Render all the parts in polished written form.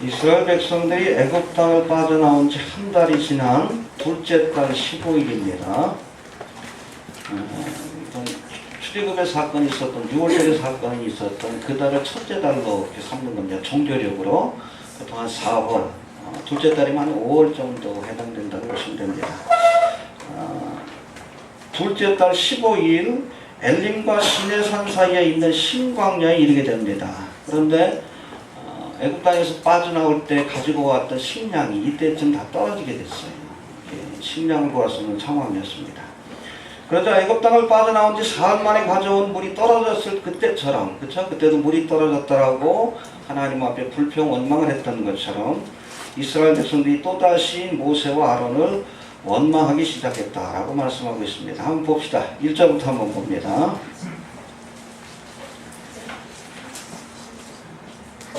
이스라엘 백성들이 애굽 땅을 빠져나온 지 한 달이 지난 둘째 달 15일입니다. 출애굽의 사건이 있었던 6월절의 사건이 있었던 그 달을 첫째 달로 이렇게 삼는 겁니다. 종교력으로 그동안 4월, 둘째 달이면 한 5월 정도 해당된다고 보시면 됩니다. 둘째 달 15일 엘림과 시내산 사이에 있는 신광야에 이르게 됩니다. 그런데 애굽 땅에서 빠져나올 때 가지고 왔던 식량이 이때쯤 다 떨어지게 됐어요. 식량을 구하시는 상황이었습니다. 그러자 애굽 땅을 빠져나온 지 사흘 만에 가져온 물이 떨어졌을 그때처럼, 그쵸? 그때도 물이 떨어졌다라고 하나님 앞에 불평 원망을 했던 것처럼 이스라엘 백성들이 또다시 모세와 아론을 원망하기 시작했다라고 말씀하고 있습니다. 한번 봅시다. 1절부터 한번 봅니다.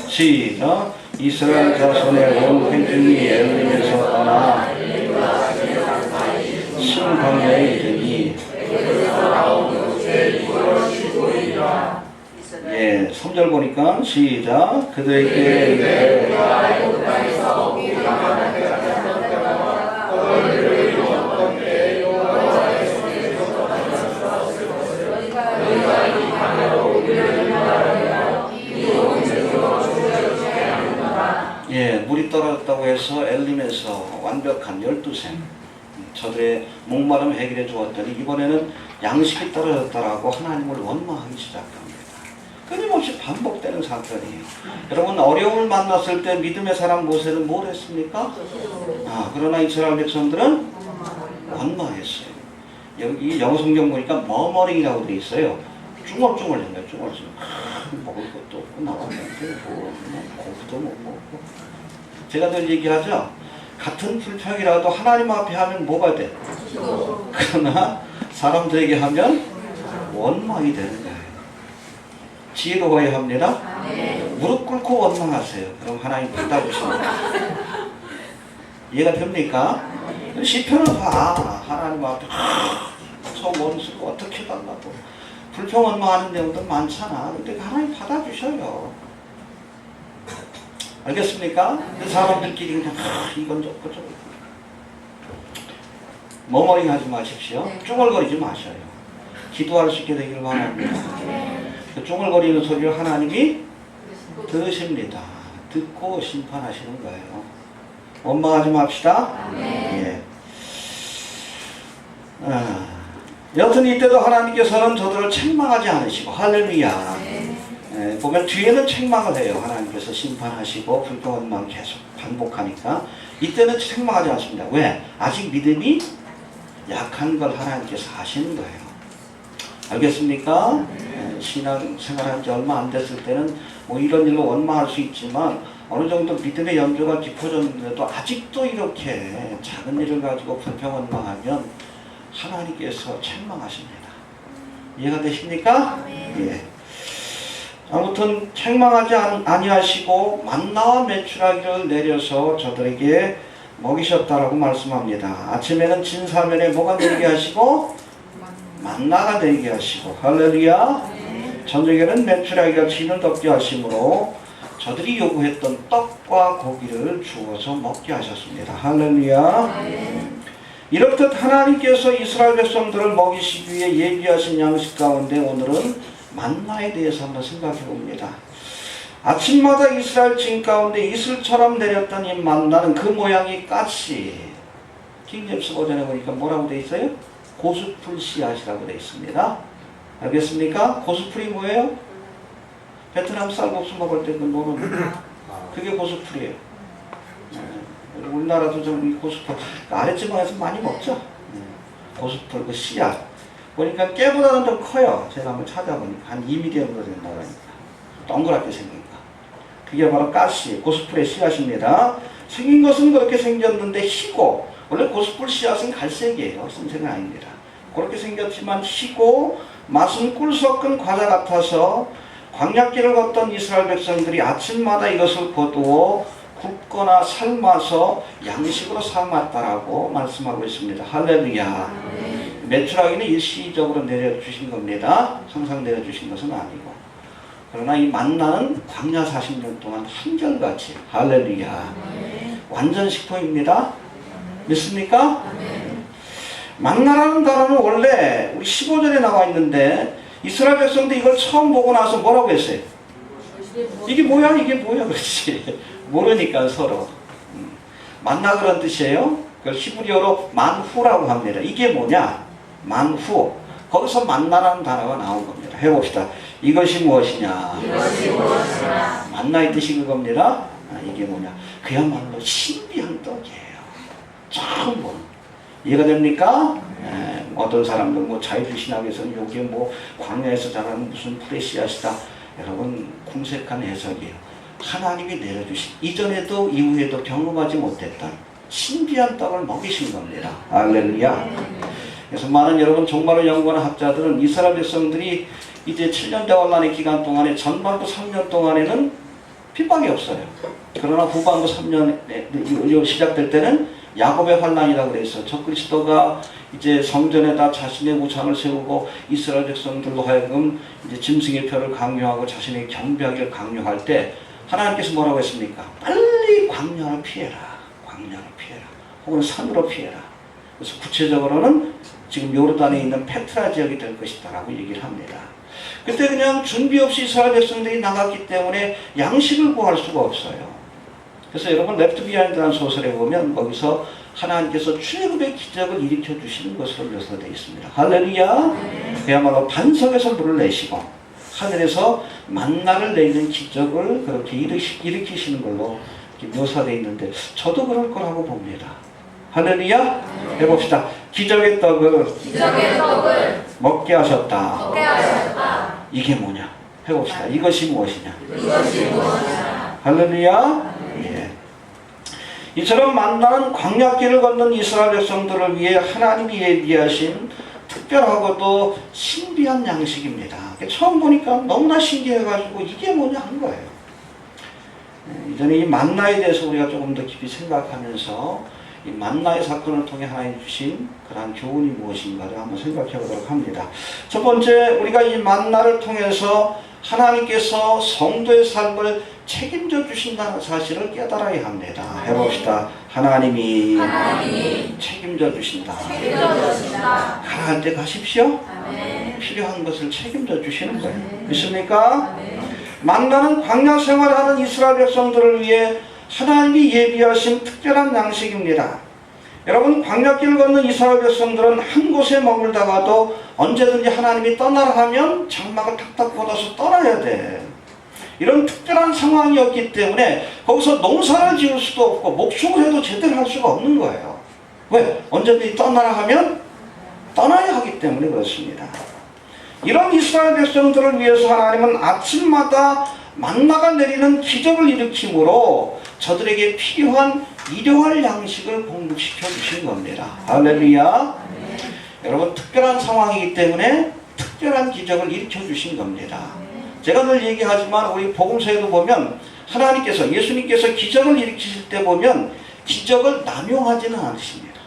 시작. 이스라엘 자손의 온 회중이 엘림에서 떠나 신광야에 이르니 3절 보니까 시작. 그들에게 물이 떨어졌다고 해서 엘림에서 완벽한 12생 저들의 목마름 해결해 주었더니 이번에는 양식이 떨어졌다라고 하나님을 원망하기 시작합니다. 끊임없이 반복되는 사건이에요. 여러분, 어려움을 만났을 때 믿음의 사람 모세는 뭘 했습니까? 그러나 이스라엘 백성들은 원망했어요. 여기 영어 성경 보니까 머머링이라고 되어 있어요. 쭈글쭈글 했네요. 쭈글쭈글. 먹을 것도 없고 나왔는데 고기도 못 먹고. 제가 늘 얘기하죠. 같은 불평이라도 하나님 앞에 하면 뭐가 돼? 그러나 사람들에게 하면 원망이 되는 거예요. 지혜로워야 합니다. 무릎 꿇고 원망하세요. 그럼 하나님 받아주십니다. 이해가 됩니까? 시편을 봐. 하나님 앞에 저 원수가 어떻게 달라고 불평 원망하는 내용도 많잖아. 근데 하나님 받아주셔요. 알겠습니까? 그 사람들끼리 그냥 이건 좋고 저건 머머링 하지 마십시오. 쭈글거리지 마셔요. 기도할 수 있게 되기를 바랍니다. 그 쭈글거리는 소리를 하나님이 들으십니다. 듣고 심판하시는 거예요. 원망하지 맙시다. 예. 여튼 이때도 하나님께서는 저들을 책망하지 않으시고 할렐루야. 보면 뒤에는 책망을 해요. 하나님께서 심판하시고 불평원망 계속 반복하니까 이때는 책망하지 않습니다. 왜? 아직 믿음이 약한 걸 하나님께서 아시는 거예요. 알겠습니까? 신앙 생활한 지 얼마 안 됐을 때는 뭐 이런 일로 원망할 수 있지만 어느 정도 믿음의 연조가 깊어졌는데도 아직도 이렇게 작은 일을 가지고 불평원망하면 하나님께서 책망하십니다. 이해가 되십니까? 예. 아무튼 책망하지 아니하시고 만나와 메추라기를 내려서 저들에게 먹이셨다라고 말씀합니다. 아침에는 진사면에 뭐가 내리게 하시고 만나가 내리게 하시고 할렐루야. 저녁에는 메추라기가 진을 덮게 하심으로 저들이 요구했던 떡과 고기를 주어서 먹게 하셨습니다. 할렐루야. 이렇듯 하나님께서 이스라엘 백성들을 먹이시기 위해 예비하신 양식 가운데 오늘은 만나에 대해서 한번 생각해 봅니다. 아침마다 이스라엘 진 가운데 이슬처럼 내렸던 이 만나는 그 모양이 가시. 킹제임스 버전에 보니까 뭐라고 되어 있어요? 고수풀 씨앗이라고 되어 있습니다. 알겠습니까? 고수풀이 뭐예요? 베트남 쌀국수 먹을 때 그 노는 그게 고수풀이에요. 우리나라도 좀 고수풀 아랫지방에서 많이 먹죠. 고수풀 그 씨앗. 보니까 깨보다는 좀 커요. 제가 한번 찾아보니까 한 2mm 정도 된다고 하니까 동그랗게 생긴다. 그게 바로 가시, 고수풀의 씨앗입니다. 생긴 것은 그렇게 생겼는데 희고, 원래 고수풀 씨앗은 갈색이에요.深색은 아닙니다. 그렇게 생겼지만 희고 맛은 꿀 섞은 과자 같아서 광야길을 걷던 이스라엘 백성들이 아침마다 이것을 거두어 굽거나 삶아서 양식으로 삼았다라고 말씀하고 있습니다. 할렐루야. 메추라기는 일시적으로 내려주신 겁니다. 항상 내려주신 것은 아니고. 그러나 이 만나는 광야 40년 동안 한결같이 할렐루야 완전 식품입니다. 믿습니까? 만나라는 단어는 원래 우리 15절에 나와 있는데 이스라엘 백성들이 이걸 처음 보고 나서 뭐라고 했어요? 이게 뭐야 그렇지 모르니까 서로 만나 그런 뜻이에요. 그걸 히브리어로 만후라고 합니다. 이게 뭐냐? 만후. 거기서 만나라는 단어가 나온 겁니다. 해봅시다. 이것이 무엇이냐? 만나의 뜻이 그겁니다. 이게 뭐냐? 그야말로 신비한 떡이에요. 처음 보는. 이해가 됩니까? 어떤 사람들 뭐 자유주의신학에서는 여기에 뭐 광야에서 자라는 무슨 프레시아시다. 여러분 궁색한 해석이에요. 하나님이 내려주신 이전에도 이후에도 경험하지 못했던 신비한 떡을 먹이신 겁니다. 할렐루야. 그래서 많은 여러분 종말을 연구하는 학자들은 이스라엘 백성들이 이제 7년 대환란의 기간 동안에 전반부 3년 동안에는 핍박이 없어요. 그러나 후반부 3년 시작될 때는 야곱의 환란이라고 그래서 적그리스도가 이제 성전에다 자신의 우상을 세우고 이스라엘 백성들로 하여금 이제 짐승의 표를 강요하고 자신의 경배하기를 강요할 때 하나님께서 뭐라고 했습니까? 빨리 광야를 피해라. 광야를 피해라. 혹은 산으로 피해라. 그래서 구체적으로는 지금 요르단에 있는 페트라 지역이 될 것이다 라고 얘기를 합니다. 그때 그냥 준비 없이 이스라엘 백성들이 나갔기 때문에 양식을 구할 수가 없어요. 그래서 여러분 레프트 비하인드라는 소설에 보면 거기서 하나님께서 출애굽의 기적을 일으켜 주시는 것으로 묘사되어 있습니다. 할렐루야. 그야말로 반석에서 물을 내시고 하늘에서 만나를 내리는 기적을 그렇게 일으키시는 걸로 묘사되어 있는데 저도 그럴 거라고 봅니다. 할렐루야. 해봅시다. 기적의 떡을 먹게 하셨다. 이게 뭐냐? 해봅시다. 이것이 무엇이냐? 할렐루야. 예. 이처럼 만나는 광야길을 걷는 이스라엘 백성들을 위해 하나님이 예비하신 특별하고도 신비한 양식입니다. 처음 보니까 너무나 신기해가지고 이게 뭐냐 한 거예요. 이전에 이 만나에 대해서 우리가 조금 더 깊이 생각하면서 이 만나의 사건을 통해 하나님 주신 그러한 교훈이 무엇인가를 한번 생각해 보도록 합니다. 첫 번째, 우리가 이 만나를 통해서 하나님께서 성도의 삶을 책임져 주신다는 사실을 깨달아야 합니다. 해봅시다. 하나님이 책임져 주신다. 가할 때 가십시오. 필요한 것을 책임져 주시는 거예요. 믿습니까? 만나는 광야 생활하는 이스라엘 백성들을 위해 하나님이 예비하신 특별한 양식입니다. 여러분 광야길을 걷는 이스라엘 백성들은 한 곳에 머물다가도 언제든지 하나님이 떠나라 하면 장막을 탁탁 걷어서 떠나야 돼. 이런 특별한 상황이었기 때문에 거기서 농사를 지을 수도 없고 목축을 해도 제대로 할 수가 없는 거예요. 왜? 언제든지 떠나라 하면 떠나야 하기 때문에 그렇습니다. 이런 이스라엘 백성들을 위해서 하나님은 아침마다 만나가 내리는 기적을 일으킴으로 저들에게 필요한 일용할 양식을 공급시켜 주신 겁니다. 할렐루야. 여러분 특별한 상황이기 때문에 특별한 기적을 일으켜 주신 겁니다. 제가 늘 얘기하지만 우리 복음서에도 보면 하나님께서 예수님께서 기적을 일으키실 때 보면 기적을 남용하지는 않으십니다.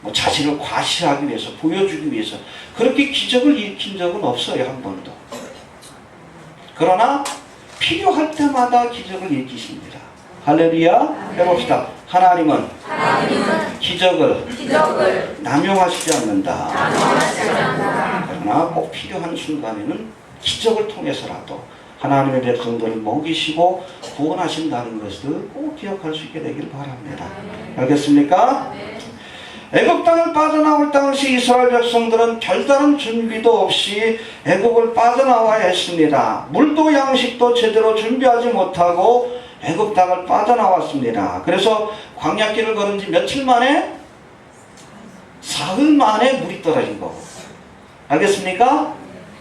뭐 자신을 과시하기 위해서 보여주기 위해서 그렇게 기적을 일으킨 적은 없어요. 한 번도. 그러나 필요할 때마다 기적을 일으키십니다. 할렐루야. 해봅시다. 하나님은 기적을 남용하시지 않는다. 그러나 꼭 필요한 순간에는 기적을 통해서라도 하나님의 백성들을 먹이시고 구원하신다는 것을 꼭 기억할 수 있게 되기를 바랍니다. 알겠습니까? 애굽 땅을 빠져나올 당시 이스라엘 백성들은 별다른 준비도 없이 애굽을 빠져나와야 했습니다. 물도 양식도 제대로 준비하지 못하고 애굽 땅을 빠져나왔습니다. 그래서 광야길을 걸은 지 며칠 만에 사흘 만에 물이 떨어진 거고. 알겠습니까?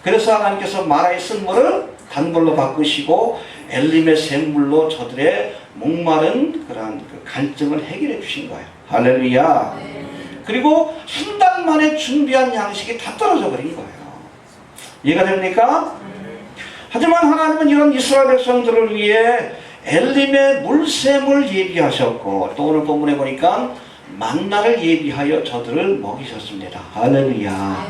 그래서 하나님께서 마라의 쓴물을 단물로 바꾸시고 엘림의 샘물로 저들의 목마른 그러한 갈증을 해결해 주신 거예요. 할렐루야. 그리고 한 달 만에 준비한 양식이 다 떨어져 버린 거예요. 이해가 됩니까? 하지만 하나님은 이런 이스라엘 백성들을 위해 엘림의 물샘을 예비하셨고 또 오늘 본문에 보니까 만나를 예비하여 저들을 먹이셨습니다. 할렐루야.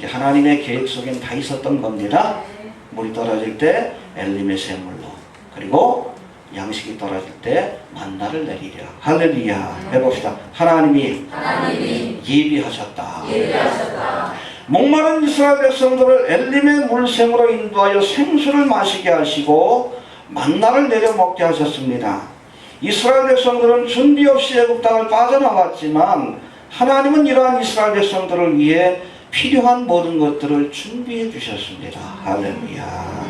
하나님의 계획 속엔 다 있었던 겁니다. 물이 떨어질 때 엘림의 샘물로, 그리고 양식이 떨어질 때 만나를 내리랴. 할렐루야. 해봅시다. 하나님이 예비하셨다. 목마른 이스라엘 백성들을 엘림의 물샘으로 인도하여 생수를 마시게 하시고 만나를 내려 먹게 하셨습니다. 이스라엘 백성들은 준비 없이 애굽 땅을 빠져나왔지만 하나님은 이러한 이스라엘 백성들을 위해 필요한 모든 것들을 준비해 주셨습니다. 할렐루야.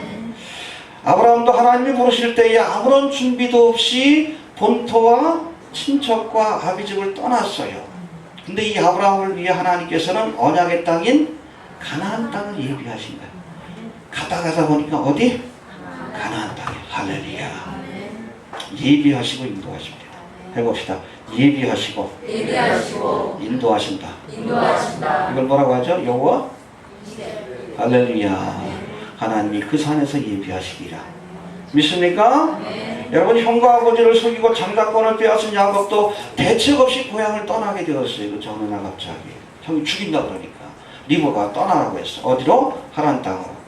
아브라함도 하나님이 부르실 때에 아무런 준비도 없이 본토와 친척과 아비집을 떠났어요. 근데 이 아브라함을 위해 하나님께서는 언약의 땅인 가나안 땅을 예비하신 거예요. 가다 보니까 어디? 가나안 땅에. 할렐루야. 예비하시고 인도하십니다. 해봅시다. 예비하시고 인도하신다. 이걸 뭐라고 하죠? 여호와? 할렐루야. 하나님이 그 산에서 예비하시리라. 믿습니까? 여러분, 형과 아버지를 속이고 장자권을 빼앗은 야곱도 대책 없이 고향을 떠나게 되었어요. 그렇죠? 어느 날 갑자기 형이 죽인다 그러니까 리버가 떠나라고 했어. 어디로? 하란 땅으로.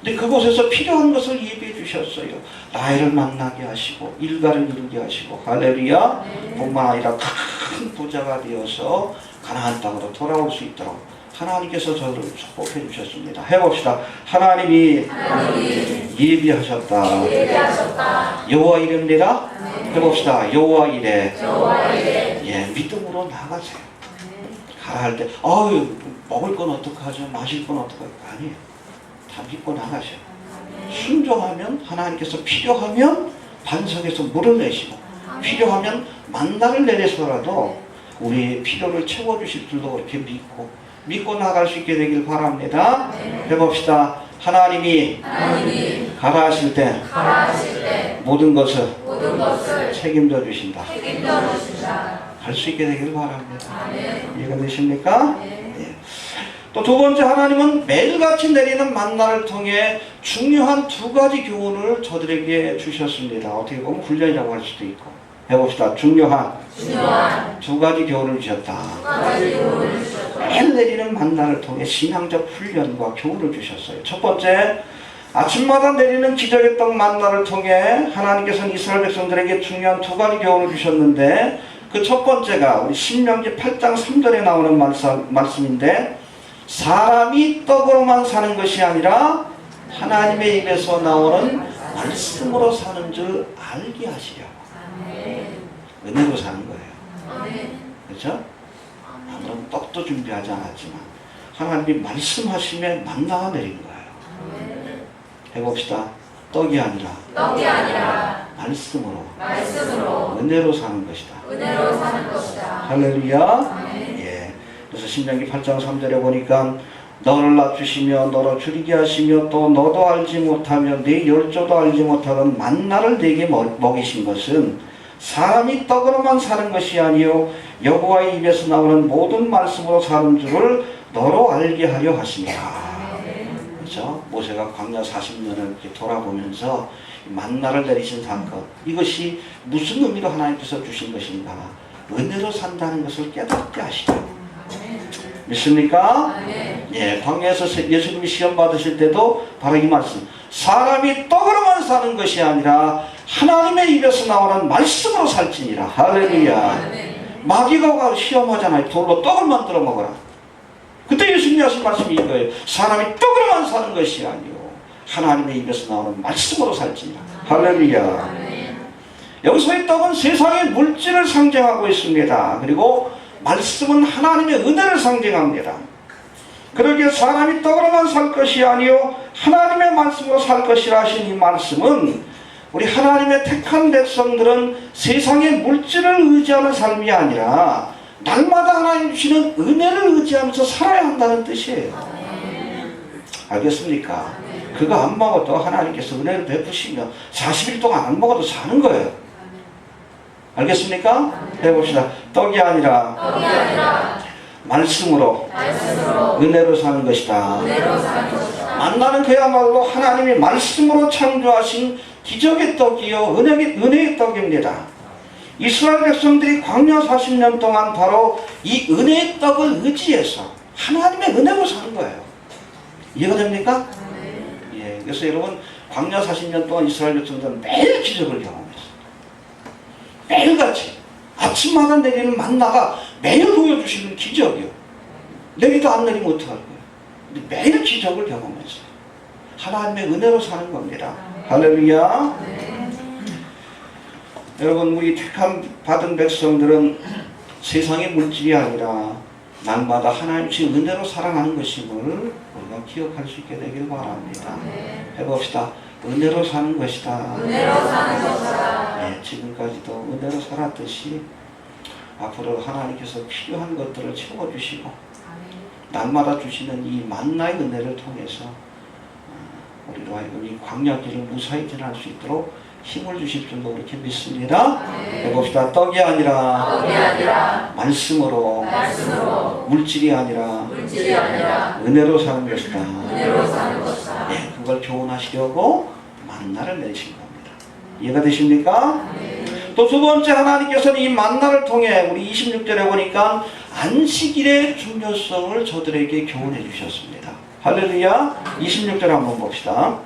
근데 그곳에서 필요한 것을 예비해 주셨어요. 라헬을 만나게 하시고 일가를 이루게 하시고, 할렐루야. 뿐만 아니라 큰 부자가 되어서 가나안 땅으로 돌아올 수 있도록 하나님께서 저를 축복해 주셨습니다. 해봅시다. 하나님이 예비하셨다. 여호와 이름이라. 해봅시다. 여호와 이래. 예, 믿음으로 나가세요. 가라 할 때 먹을 건 어떡하죠? 마실 건 어떡할까? 아니에요. 다 믿고 나가셔요. 순종하면 하나님께서 필요하면 반석에서 물을 내시고 필요하면 만나를 내려서라도 우리의 필요를 채워주실 줄도 그렇게 믿고 나갈 수 있게 되길 바랍니다. 해봅시다. 하나님이 가라 하실 때 모든 것을 책임져 주신다. 갈 수 있게 되길 바랍니다. 이해가 되십니까? 네. 또 두 번째, 하나님은 매일같이 내리는 만나를 통해 중요한 두 가지 교훈을 저들에게 주셨습니다. 어떻게 보면 훈련이라고 할 수도 있고. 해봅시다. 중요한 두 가지 교훈을 주셨다. 매일 내리는 만나를 통해 신앙적 훈련과 교훈을 주셨어요. 첫 번째, 아침마다 내리는 기적의 떡 만나를 통해 하나님께서는 이스라엘 백성들에게 중요한 두 가지 교훈을 주셨는데, 그 첫 번째가 우리 신명기 8장 3절에 나오는 말씀인데, 사람이 떡으로만 사는 것이 아니라 하나님의 입에서 나오는 말씀으로 사는 줄 알게 하시려고. 은혜로 사는 거예요. 그렇죠? 아무런 떡도 준비하지 않았지만 하나님이 말씀하심에 만나가 내린 거예요. 해봅시다. 떡이 아니라 말씀으로 은혜로 사는 것이다. 할렐루야. 예. 그래서 신명기 8장 3절에 보니까 너를 낮추시며 너를 줄이게 하시며 또 너도 알지 못하며 네 열조도 알지 못하던 만나를 네게 먹이신 것은 사람이 떡으로만 사는 것이 아니요 여호와의 입에서 나오는 모든 말씀으로 사는 줄을 너로 알게 하려 하십니다. 그렇죠? 모세가 광야 40년을 이렇게 돌아보면서 만나를 내리신 사건, 이것이 무슨 의미로 하나님께서 주신 것인가, 은혜로 산다는 것을 깨닫게 하시죠. 믿습니까? 예, 광야에서 예수님이 시험 받으실 때도 바로 이 말씀, 사람이 떡으로만 사는 것이 아니라 하나님의 입에서 나오는 말씀으로 살지니라. 할렐루야. 마귀가 시험하잖아요. 돌로 떡을 만들어 먹어라. 그때 예수님이 하신 말씀이 이거예요. 사람이 떡으로만 사는 것이 아니요 하나님의 입에서 나오는 말씀으로 살지니라. 할렐루야. 여기서의 떡은 세상의 물질을 상징하고 있습니다. 그리고 말씀은 하나님의 은혜를 상징합니다. 그러기에 사람이 떡으로만 살 것이 아니요 하나님의 말씀으로 살 것이라 하신 이 말씀은, 우리 하나님의 택한 백성들은 세상의 물질을 의지하는 삶이 아니라 날마다 하나님 주시는 은혜를 의지하면서 살아야 한다는 뜻이에요. 알겠습니까? 그거 안 먹어도 하나님께서 은혜를 베푸시며 40일 동안 안 먹어도 사는 거예요. 알겠습니까? 해봅시다. 떡이 아니라 말씀으로 은혜로 사는 것이다. 만나는 그야말로 하나님이 말씀으로 창조하신 기적의 떡이요 은혜의 떡입니다. 이스라엘 백성들이 광야 40년 동안 바로 이 은혜의 떡을 의지해서 하나님의 은혜로 사는 거예요. 이해가 됩니까? 예, 그래서 여러분 광야 40년 동안 이스라엘 백성들은 매일 기적을 경험했어요. 매일같이 아침마다 내리는 만나가 매일 보여주시는 기적이요. 내리도 안 내리면 어떡할 거예요? 근데 매일 기적을 경험했어요. 하나님의 은혜로 사는 겁니다. 할렐루야. 여러분 우리 택함 받은 백성들은 세상의 물질이 아니라 날마다 하나님 주신 은혜로 살아가는 것임을 우리가 기억할 수 있게 되길 바랍니다. 해봅시다. 은혜로 사는 것이다. 은혜로 사는 것이다. 네, 지금까지도 은혜로 살았듯이 앞으로 하나님께서 필요한 것들을 채워주시고 날마다 주시는 이 만나의 은혜를 통해서 우리로 하여금 이 광야길을 무사히 지날 수 있도록 힘을 주실 줄로 그렇게 믿습니다. 해봅시다. 떡이 아니라 말씀으로 물질이 아니라 은혜로 사는 것이다. 네, 그걸 교훈하시려고 만나를 내신 겁니다. 이해가 되십니까? 또 두 번째 하나님께서는 이 만나를 통해 우리 26절에 보니까 안식일의 중요성을 저들에게 교훈해 주셨습니다. 할렐루야. 26절 한번 봅시다.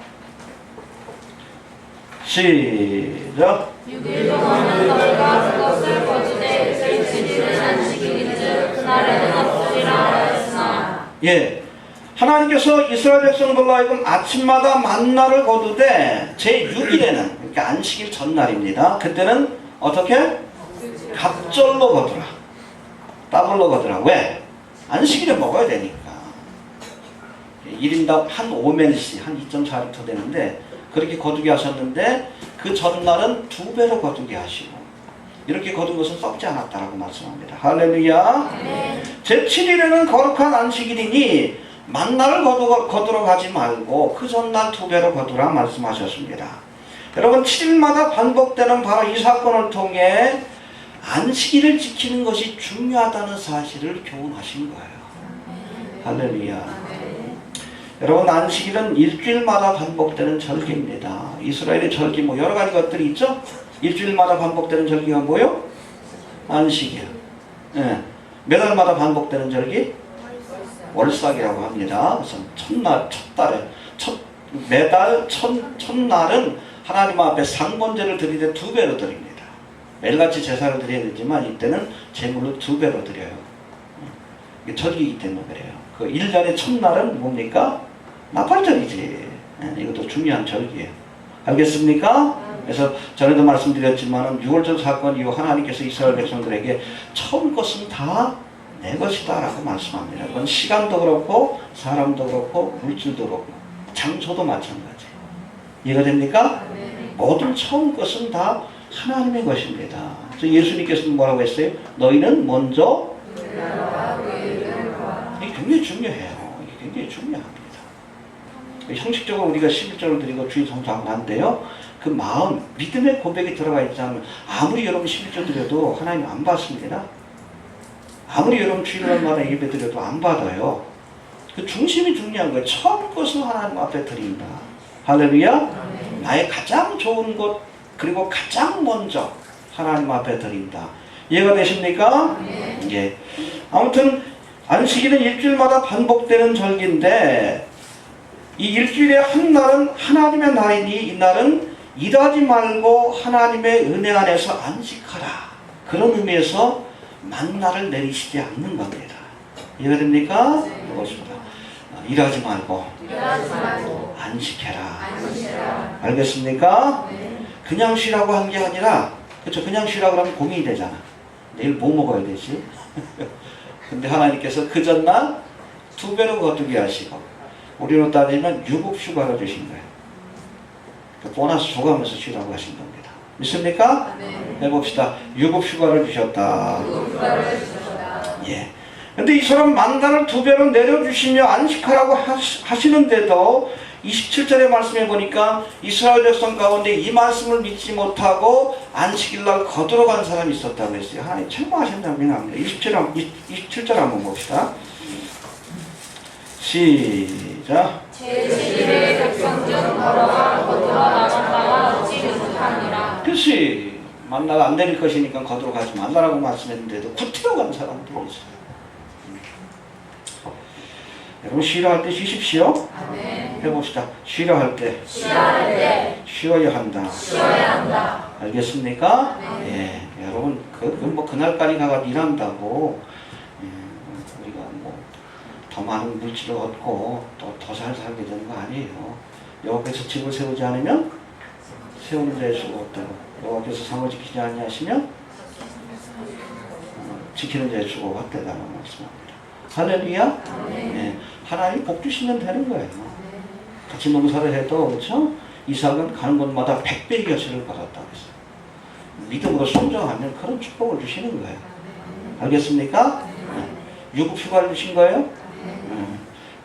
시작. 6일 동안은 너희가 그것을 거두되 제7일은 안식일인즉 그날에는 없으리라 하였으나. 예, 하나님께서 이스라엘 백성들로 하여금 아침마다 만나를 거두되 제6일에는 그러니까 안식일 전날입니다. 그때는 어떻게? 갑절로 거두라. 더블로 거두라. 왜? 안식일에 먹어야 되니까. 1인당 한 오멜씩 한 2.4리터 되는데 그렇게 거두게 하셨는데 그 전날은 2배로 거두게 하시고 이렇게 거둔 것은 썩지 않았다라고 말씀합니다. 할렐루야. 제7일에는 거룩한 안식일이니 만나를 거두러 가지 말고 그 전날 2배로 거두라 말씀하셨습니다. 여러분 7일마다 반복되는 바로 이 사건을 통해 안식일을 지키는 것이 중요하다는 사실을 교훈하신 거예요. 할렐루야. 여러분 안식일은 일주일마다 반복되는 절기입니다. 이스라엘의 절기 뭐 여러 가지 것들이 있죠. 일주일마다 반복되는 절기가 뭐요? 안식일. 예. 몇 달마다 반복되는 절기? 월삭이라고 합니다. 그래서 매달 첫날은 하나님 앞에 상번제를 드리되 2배로 드립니다. 매일같이 제사를 드려야 되지만 이때는 제물로 2배로 드려요. 이게 절기이기 때문에 그래요. 그 1년의 첫날은 뭡니까? 나팔절이지. 이것도 중요한 절기예요. 알겠습니까? 그래서 전에도 말씀드렸지만 6월절 사건 이후 하나님께서 이스라엘 백성들에게 처음 것은 다 내 것이다 라고 말씀합니다. 그건 시간도 그렇고 사람도 그렇고 물질도 그렇고 장소도 마찬가지. 이해가 됩니까? 모든 처음 것은 다 하나님의 것입니다. 그래서 예수님께서는 뭐라고 했어요? 너희는 먼저 이게 굉장히 중요해요. 이게 굉장히 중요합니다. 형식적으로 우리가 11절을 드리고 주일 성수하고 한데요. 그 마음, 믿음의 고백이 들어가 있지 않으면 아무리 여러분 11절 드려도 하나님 안 받습니다. 아무리 여러분 주일날마다 예배 드려도 안 받아요. 그 중심이 중요한 거예요. 처음 것을 하나님 앞에 드린다. 할렐루야. 나의 가장 좋은 것 그리고 가장 먼저 하나님 앞에 드린다. 이해가 되십니까? 예. 아무튼 안식일은 일주일마다 반복되는 절기인데 이 일주일의 한 날은 하나님의 날이니 이 날은 일하지 말고 하나님의 은혜 안에서 안식하라. 그런 의미에서 만나를 내리시지 않는 겁니다. 이해가 됩니까? 그것입니다. 일하지 말고 안식해라. 알겠습니까? 그냥 쉬라고 한 게 아니라 그렇죠. 그냥 쉬라고 하면 고민이 되잖아. 내일 뭐 먹어야 되지? 근데 하나님께서 그 전날 2배로 거두게 하시고 우리로 따지면 유급휴가를 주신 거예요. 그 보너스 줘가면서 쉬라고 하신 겁니다. 믿습니까? 해봅시다. 유급휴가를 주셨다. 예. 근데 이 사람 만단을 2배로 내려주시며 안식하라고 하시는데도 27절의 말씀에 보니까 이스라엘 백성 가운데 이 말씀을 믿지 못하고 안식일날 거두러 간 사람이 있었다고 했어요. 하나님 책망하신다고 생각합니다. 27절 한번 봅시다. 시작. 제7일의 백성 중 걸어가 거두러 나간 바가 어찌 못하니라. 그렇지. 만나가 안 내릴 것이니까 거두러 가지 말라라고 말씀했는데도 구태여 간 사람들이 있어요. 여러분 쉬라 할 때 쉬십시오. 해봅시다. 쉬려 할 때 쉬어야 한다. 알겠습니까? 예, 여러분 그날까지 가서 일한다고 우리가 더 많은 물질을 얻고 또 더 잘 살게 되는 거 아니에요. 여호와께서 집을 세우지 않으면 세우는 데에 수가 없다고. 여호와께서 상을 지키지 아니하시면 지키는 데에 수가 없다라고 말씀합니다. 할렐루야. 예, 하나님 복 주시면 되는 거예요. 같이 농사를 해도 그렇죠? 이삭은 가는 곳마다 100배의 결실을 받았다고 했어요. 믿음으로 순종하면 그런 축복을 주시는 거예요. 알겠습니까? 유급 휴가를 주신 거예요?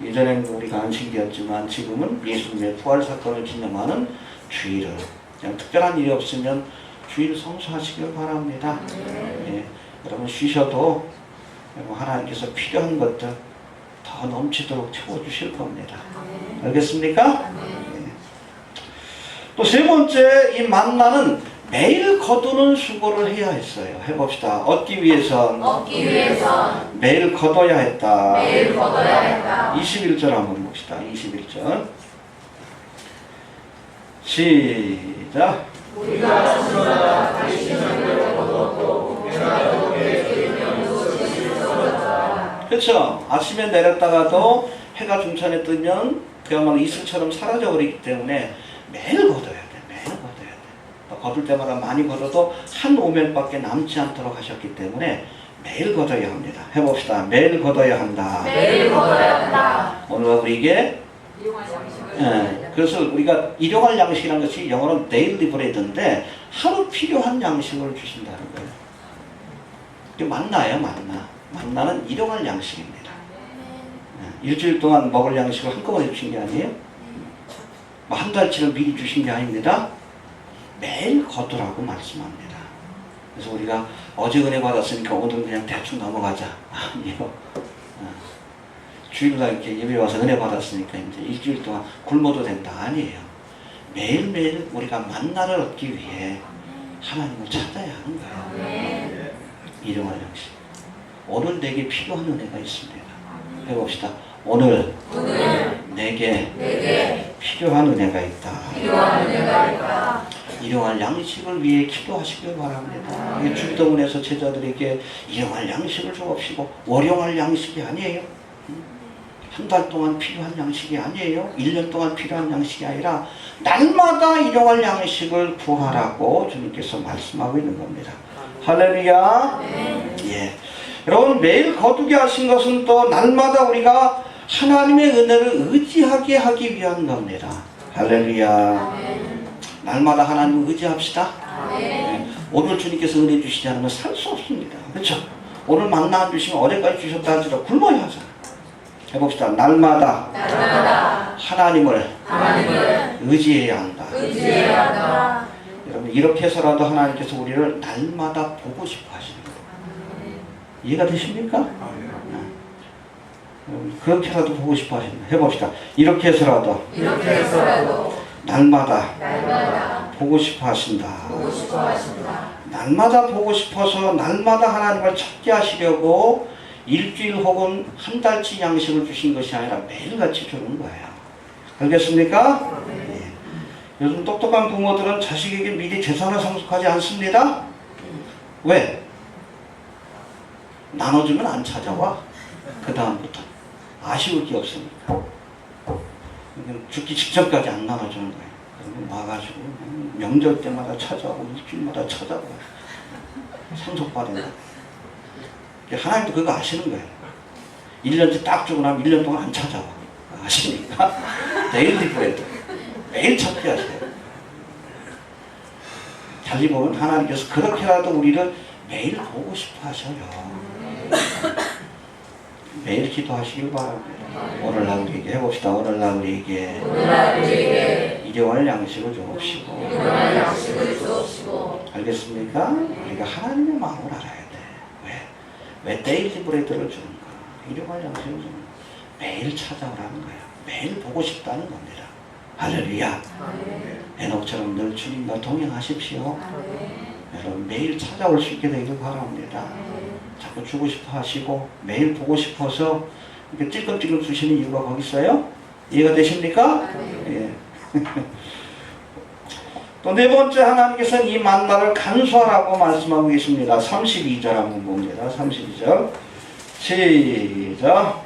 예전에는 우리가 안식일이었지만 지금은 예수님의 부활 사건을 기념하는 주일을, 그냥 특별한 일이 없으면 주일 성수하시길 바랍니다. 예, 여러분 쉬셔도 하나님께서 필요한 것들 더 넘치도록 채워주실 겁니다. 알겠습니까? 예. 또 세 번째, 이 만나는 매일 거두는 수고를 해야 했어요. 해봅시다. 얻기 위해선 매일 거둬야 했다. 21절 한번 봅시다. 21절 시작. 그렇죠. 아침에 내렸다가도 해가 중천에 뜨면 그야말로 이슬처럼 사라져버리기 때문에 매일 거둬야 돼. 거둘 때마다 많이 거둬도 한 오멜밖에 남지 않도록 하셨기 때문에 매일 거둬야 합니다. 해봅시다. 매일 거둬야 한다. 오늘 우리에게 그래서 우리가 일용할 양식이라는 것이 영어로는 daily bread인데 하루 필요한 양식을 주신다는 거예요. 이게 만나예요. 만나는 일용할 양식입니다. 일주일 동안 먹을 양식을 한꺼번에 주신 게 아니에요. 한 달치를 미리 주신 게 아닙니다. 매일 거두라고 말씀합니다. 그래서 우리가 어제 은혜 받았으니까 오늘 그냥 대충 넘어가자. 아니요. 주일날 이렇게 예배 와서 은혜 받았으니까 이제 일주일 동안 굶어도 된다. 아니에요. 매일매일 우리가 만나를 얻기 위해 하나님을 찾아야 하는 거예요. 일용할 양식. 오늘 내게 필요한 은혜가 있습니다. 해봅시다. 오늘 내게 필요한 은혜가 있다. 일용할 양식을 위해 기도하시길 바랍니다. 주기도문에서 제자들에게 일용할 양식을 주옵시고 월용할 양식이 아니에요. 한 달 동안 필요한 양식이 아니에요. 1년 동안 필요한 양식이 아니라 날마다 일용할 양식을 구하라고 주님께서 말씀하고 있는 겁니다. 할렐루야. 예. 여러분 매일 거두게 하신 것은 또 날마다 우리가 하나님의 은혜를 의지하게 하기 위한 겁니다. 할렐루야. 날마다 하나님을 의지합시다. 네. 오늘 주님께서 은혜 주시지 않으면 살 수 없습니다. 그렇죠? 오늘 만나 안 주시면 어제까지 주셨다 할지라도 굶어야 하잖아요. 해봅시다. 날마다 하나님을 의지해야 한다. 여러분 이렇게 해서라도 하나님께서 우리를 날마다 보고 싶어 하시는 거예요. 이해가 되십니까? 그렇게라도 보고 싶어 하신다. 해봅시다. 이렇게 해서라도 날마다 보고 싶어 하신다. 날마다 보고 싶어서 날마다 하나님을 찾게 하시려고 일주일 혹은 한 달치 양식을 주신 것이 아니라 매일같이 주는 거예요. 알겠습니까? 네. 요즘 똑똑한 부모들은 자식에게 미리 재산을 상속하지 않습니다. 왜? 나눠주면 안 찾아와. 그 다음부터 아쉬울 게 없으니까. 죽기 직전까지 안 나눠주는 거예요. 그러면 와가지고 명절 때마다 찾아오고 일주일마다 찾아오고 상속받는다. 하나님도 그거 아시는 거예요. 1년째 딱 주고 나면 1년 동안 안 찾아와. 아시니까 데일리 브레드 매일 찾게 하세요. 잘 보면 하나님께서 그렇게라도 우리를 매일 보고 싶어 하셔요. 매일 기도하시길 바랍니다. 오늘날 우리에게 해봅시다. 오늘날 우리에게 일용할 양식을 주옵시고. 알겠습니까? 우리가 하나님의 마음을 알아야 돼. 왜 데일리 브레드를 주는 거야? 일용할 양식을 주는 거야. 매일 찾아오라는 거야. 매일 보고 싶다는 겁니다. 할렐루야. 에녹처럼 늘 주님과 동행하십시오. 여러분 매일 찾아올 수 있게 되길 바랍니다. 자꾸 주고 싶어 하시고 매일 보고 싶어서 이렇게 찔끔찔끔 주시는 이유가 거기 있어요? 이해가 되십니까? 예. 또 네 번째, 하나님께서는 이 만나를 간수하라고 말씀하고 계십니다. 32절 한번 봅니다. 32절 시작.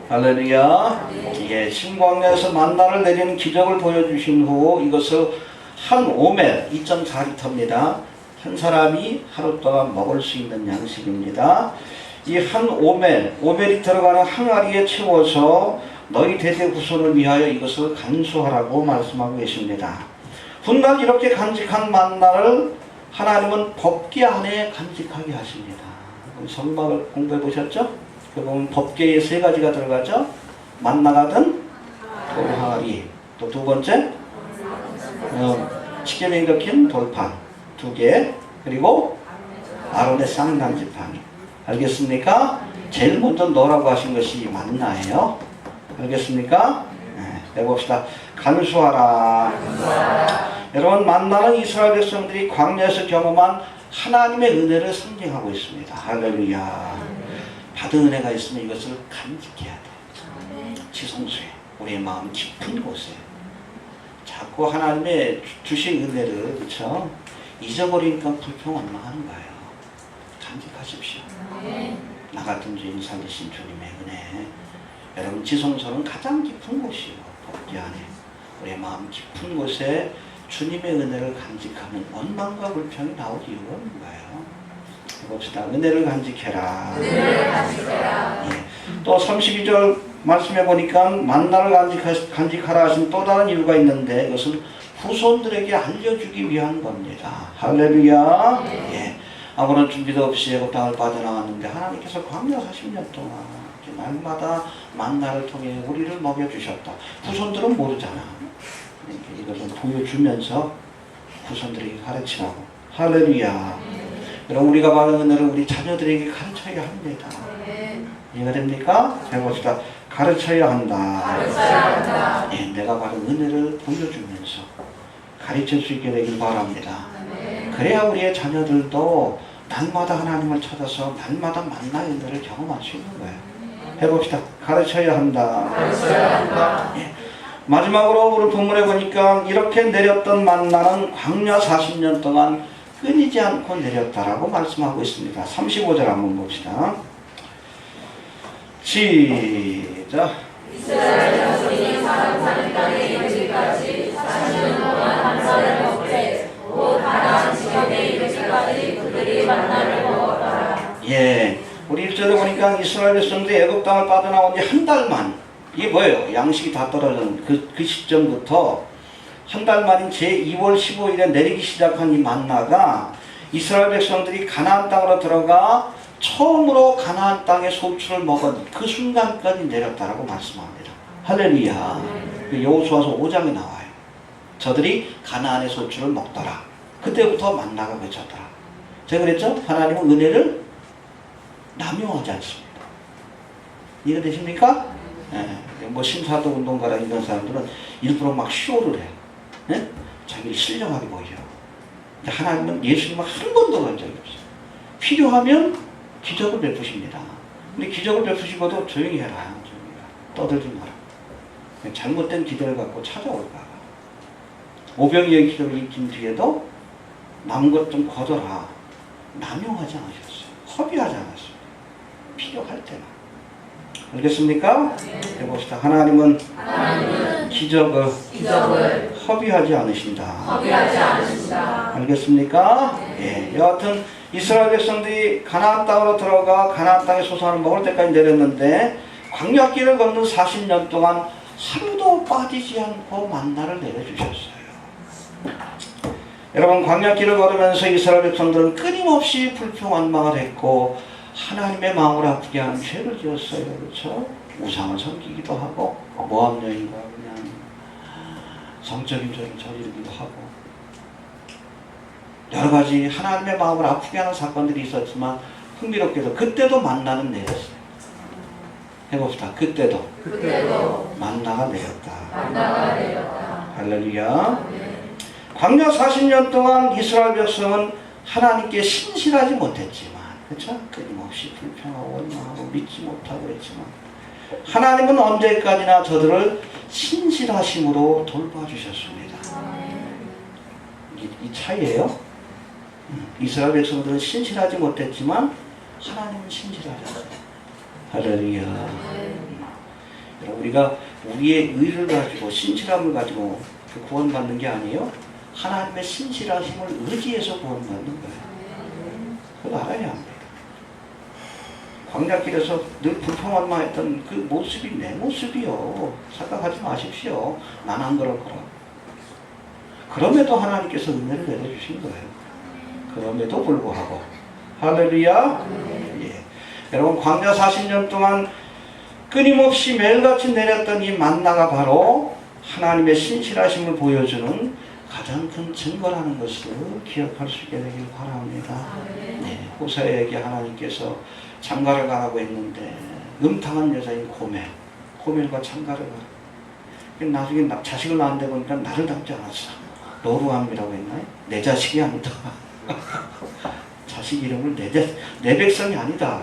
할렐루야. 예, 신광야에서 만나를 내리는 기적을 보여주신 후 이것을 한 오멜 2.4리터입니다. 한 사람이 하루 동안 먹을 수 있는 양식입니다. 이 한 오멜이 들어가는 항아리에 채워서 너희 대대 후손을 위하여 이것을 간수하라고 말씀하고 계십니다. 훗날 이렇게 간직한 만나를 하나님은 법궤 안에 간직하게 하십니다. 성막을 공부해 보셨죠? 그럼 법궤에 세 가지가 들어가죠. 만나가든 돌항아리, 또 두 번째 치경에 일으킨 돌판 2개, 그리고 아론의 쌍단지팡이. 알겠습니까? 제일 먼저 넣으라고 하신 것이 만나예요. 알겠습니까? 네, 해봅시다. 간수하라. 여러분, 만나는 이스라엘 백성들이 광야에서 경험한 하나님의 은혜를 상징하고 있습니다. 할렐루야. 받은 은혜가 있으면 이것을 간직해야 돼. 지성소에, 우리의 마음 깊은 곳에. 자꾸 하나님의 주신 은혜를, 그렇죠? 잊어버리니까 불평원망하는 거예요. 간직하십시오. 나 같은 죄인 살리신 주님의 은혜. 여러분, 지성소는 가장 깊은 곳이요. 법궤 안에 우리의 마음 깊은 곳에 주님의 은혜를 간직하면 원망과 불평이 나올 이유가 없는 거예요. 해봅시다. 은혜를 간직해라. 은혜를 간직해라. 예. 또 32절 말씀해 보니까 만나를 간직하라 하신 또 다른 이유가 있는데 이것은 후손들에게 알려주기 위한 겁니다. 할렐루야. 예. 아무런 준비도 없이 애굽 땅을 빠져나왔는데 하나님께서 광야 40년 동안 날마다 만나를 통해 우리를 먹여주셨다. 후손들은 모르잖아. 이것을 보여주면서 후손들에게 가르치라고. 할렐루야. 그럼 우리가 받은 은혜를 우리 자녀들에게 가르쳐야 합니다. 이해가 됩니까? 해봅시다. 가르쳐야 한다. 예, 내가 받은 은혜를 보여주면서 가르칠 수 있게 되길 바랍니다. 그래야 우리의 자녀들도 날마다 하나님을 찾아서 날마다 만나의 은혜를 경험할 수 있는 거예요. 해봅시다. 가르쳐야 한다. 예. 마지막으로 오늘 본문에 보니까 이렇게 내렸던 만나는 광야 40년 동안 끊이지 않고 내렸다라고 말씀하고 있습니다. 35절 한번 봅시다. 시작. 이스라엘 자손이 사람 사는 땅에 이르기까지 40년 동안 만나를 먹되 곧 가나안 지경에 이르기까지 그들이 만나를 먹었더라. 예, 우리 1절에 보니까 이스라엘 백성들이 애굽 땅을 빠져나온 지 한 달만, 이게 뭐예요? 양식이 다 떨어진 그 시점부터 한 달 만인 제2월 15일에 내리기 시작한 이 만나가 이스라엘 백성들이 가나안 땅으로 들어가 처음으로 가나안 땅의 소출을 먹은 그 순간까지 내렸다라고 말씀합니다. 할렐루야. 여호수아서 5장에 나와요. 저들이 가나안의 소출을 먹더라. 그때부터 만나가 그쳤더라. 제가 그랬죠? 하나님은 은혜를 남용하지 않습니다. 이해가 되십니까? 예. 뭐 신사도 운동가라 이런 사람들은 일부러 막 쇼를 해요. 예? 자기를 신령하게 보이려고. 근데 하나님은 예수님을 한 번도 그런 적이 없어요. 필요하면 기적을 베푸십니다. 근데 기적을 베푸시고도 조용히 해라. 조용히 해라. 떠들지 마라. 잘못된 기대를 갖고 찾아올까 봐. 오병이어의 기적을 익힌 뒤에도 남은 것 좀 거둬라. 남용하지 않으셨어요. 허비하지 않았습니다. 필요할 때만. 알겠습니까? 해봅시다. 하나님은 기적을 허비하지 않으신다. 알겠습니까? 예. 여하튼 이스라엘 백성들이 가나안 땅으로 들어가 가나안 땅의 소산을 먹을 때까지 내렸는데 광야길을 걷는 40년 동안 하루도 빠지지 않고 만나를 내려주셨어요. 여러분, 광야길을 걸으면서 이스라엘 백성들은 끊임없이 불평원망을 했고 하나님의 마음을 아프게 하는 죄를 지었어요. 그렇죠? 우상을 섬기기도 하고 모함 여인과 그냥 성적인 죄를 저지르기도 하고 여러 가지 하나님의 마음을 아프게 하는 사건들이 있었지만 흥미롭게도 그때도 만나는 내렸어요. 해봅시다. 그때도 만나가 내렸다. 할렐루야. 광야 40년 동안 이스라엘 백성은 하나님께 신실하지 못했지만, 그렇죠? 끊임없이 불평하고 원망하고 믿지 못하고 그랬지만, 하나님은 언제까지나 저들을 신실하심으로 돌봐주셨습니다. 이 차이예요. 이스라엘 백성들은 신실하지 못했지만 하나님은 신실하셨어요. 할렐루야. 여러분, 우리가 우리의 의를 가지고 신실함을 가지고 구원받는 게 아니에요. 하나님의 신실하심을 의지해서 구원받는 거예요. 그걸 알아야 합니다. 광야길에서 늘 불평원만했던 그 모습이 내 모습이요. 착각하지 마십시오. 난 안 그럴 거라. 그럼에도 하나님께서 은혜를 내려주신 거예요. 그럼에도 불구하고. 할렐루야. 예. 여러분, 광야 40년 동안 끊임없이 매일같이 내렸던 이 만나가 바로 하나님의 신실하심을 보여주는 가장 큰 증거라는 것을 기억할 수 있게 되길 바랍니다. 네, 호세에게 하나님께서 장가를 가라고 했는데 음탕한 여자인 고멜과 장가를 가라. 나중에 자식을 낳았는데 보니까 나를 닮지 않았어. 노루함이라고 했나요? 내 자식이 아니다. 자식 이름을 내 백성이 아니다.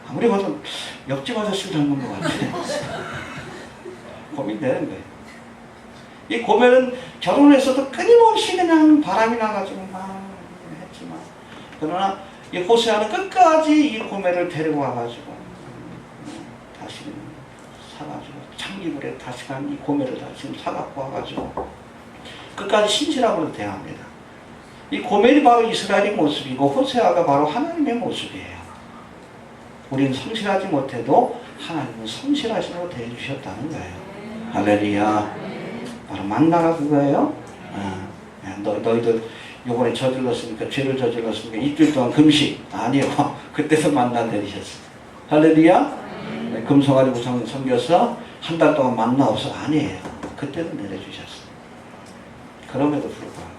아무리 봐도 옆집 아저씨를 닮은 것 같아. 고민되는 거예요. 이 고멜은 결혼했어도 끊임없이 그냥 바람이 나가지고 막 했지만, 그러나 이 호세아는 끝까지 이 고멜을 데리고 와가지고 다시 사가지고 창기불에 다시 간 이 고멜을 다시 사갖고 와가지고 끝까지 신실함으로 대합니다. 이 고멜이 바로 이스라엘의 모습이고 호세아가 바로 하나님의 모습이에요. 우리는 성실하지 못해도 하나님은 성실하심으로 대해주셨다는 거예요. 할렐루야. 바로 만나가 그거예요. 너희들 요번에 저질렀으니까, 죄를 저질렀으니까 일주일 동안 금식. 아니요. 그때도 만나 내리셨어. 할렐루야. 금송아지 우상 섬겨서 한 달 동안 만나 없어. 아니에요. 그때도 내려주셨어. 그럼에도 불구하고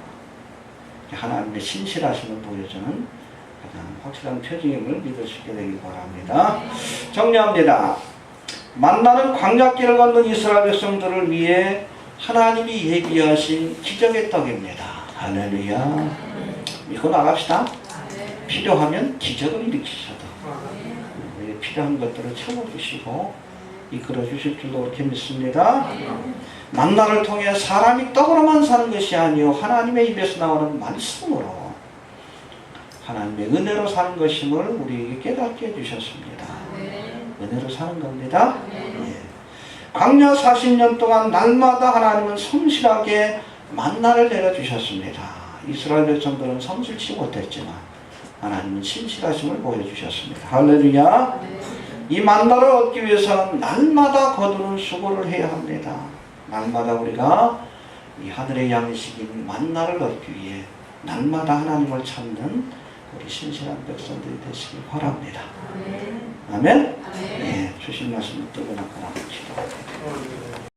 하나님의 신실하심을 보여주는 가장 확실한 표징임을 믿을 수 있게 되길 바랍니다. 정리합니다. 만나는 광야길을 걷는 이스라엘 백성들을 위해 하나님이 예비하신 기적의 떡입니다. 할렐루야. 믿고 나갑시다. 필요하면 기적을 일으키셔도 필요한 것들을 채워주시고 이끌어 주실 줄로 그렇게 믿습니다. 만나를 통해 사람이 떡으로만 사는 것이 아니요 하나님의 입에서 나오는 말씀으로 하나님의 은혜로 사는 것임을 우리에게 깨닫게 해주셨습니다. 은혜로 사는 겁니다. 광야 40년 동안 날마다 하나님은 성실하게 만나를 내려주셨습니다. 이스라엘 백성들은 성실치 못했지만 하나님은 신실하심을 보여주셨습니다. 할렐루야. 이 만나를 얻기 위해서는 날마다 거두는 수고를 해야 합니다. 날마다 우리가 이 하늘의 양식인 만나를 얻기 위해 날마다 하나님을 찾는 우리 신실한 백성들이 되시길 바랍니다. 아멘. 네, 주신 말씀을 뜨거나 기도합니다.